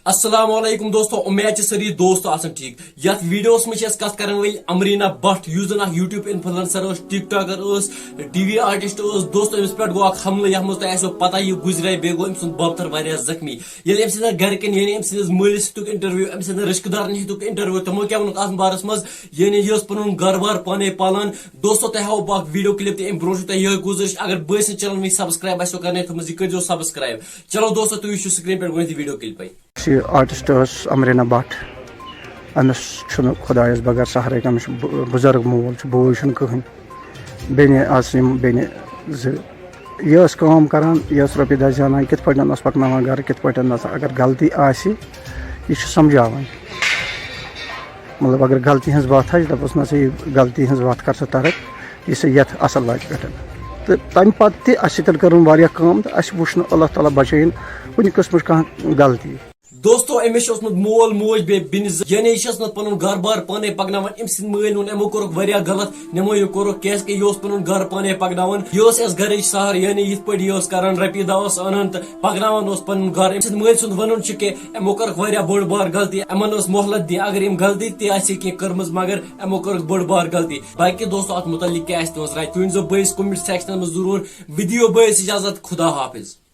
السلام علیکم دوستو امید ساری دوست آسان ٹھیک یت ویڈیوس میں کت کرن ول امرینا بٹ یس زن یوٹیوب انفلنسر ٹک ٹاکر ٹی وی آرٹسٹ دوستو امس پہ گو حملہ یھ مز تہ پتہ یہ گزرے بیٚیہِ گوٚو أمۍ سُنٛد ببتر واریاہ زخمی ییٚلہِ أمۍ سٕنٛدٮ۪ن گرِکٮ۪ن یعنی أمۍ سٕنٛدِس مٲلِس ہیٚتُکھ انٹرویو أمۍ سٕنٛدٮ۪ن رشتہٕ دارن ہیٚتُکھ انٹرویو تِمو کیٛاہ ووٚنُکھ اتھ بارس منٛز یعنی یہِ ٲس پنُن گرٕ بار پانے پالان دوستو تۄہہِ ہاوو بہٕ اکھ ویڈیو کلپ تہِ امہِ برونٛٹھ چھُ تۄہہِ یِہوٚے گُزٲرِش اگر بٲے سٕنٛدۍ چینل وٕنہِ سبسکرایب آسیو کرنے تھٲومٕژ یہِ کٔرۍزیو سبسکرایب چلو دوستو تُہۍ وٕچھِو سکریٖن پٮ۪ٹھ گۄڈنیٚتھٕے ویڈیو کلپے آرٹسٹ امرینا بٹ امس خدایس بغیر سہارے امس بزرگ مول بوے کہین بینہِ آسہٕ یِم بیٚنہِ زٕ یہِ ٲس کٲم کران یہِ ٲس رۄپیہِ دہ زینان کِتھ پٲٹھۍ ٲس پکناوان گرٕ کِتھ پٲٹھۍ اگر غلطی آسہِ یہِ چھُ سمجھاوان مطلب اگر غلطی ہٕنٛز وتھ آسہِ دپس نسا یہِ غلطی ہٕنٛز وتھ کر ژٕ ترک یہِ سا یتھ اصل وتہِ پٮ۪ٹھ تہٕ تمہِ پتہٕ تہِ اسہِ سۭتۍ کٔرٕن واریاہ کٲم تہٕ اسہِ وٕچھ نہٕ اللہ تعالیٰ بچٲیِن کُنہِ قٕسمٕچ کانٛہہ غلطی دوستو أمِس اوسمُت مول موج بیٚیہِ بیٚنہِ زٕ یعنی یہِ چھِ ٲسمٕژ پنُن گرٕ بار پانے پکناوان أمۍ سٕنٛدۍ مٲلۍ ووٚن یِمو کوٚرُکھ واریاہ غلط نِمو یہِ کوٚرُکھ کیازِ کہِ یہِ اوس پنُن گرٕ پانے پکناوان یہِ اوس اَسہِ گرٕچ سہارٕ یعنی یِتھ پٲٹھۍ یہِ اوس کران رۄپیہِ دہ اوس انان تہٕ پکناوان اوس پنُن گرٕ أمۍ سٕنٛدۍ مٲلۍ سُنٛد ونُن چھُ کہِ یِمو کٔرٕکھ واریاہ بٔڑ بار غلطی یِمن ٲس مۄہلت دِنۍ اگر یِم غلطی تہِ آسہِ کینٛہہ کٔرمٕژ مگر یِمو کٔرٕکھ بٔڑ بار غلطی باقٕے دوستو اتھ متعلق کیاہ آسہِ تُہنٛز راے تُہۍ ؤنۍزیو بٲیِس کومنٹ سیکشنس منٛز ضروٗر وِدیو بٲیِس اجازت خدا حافظ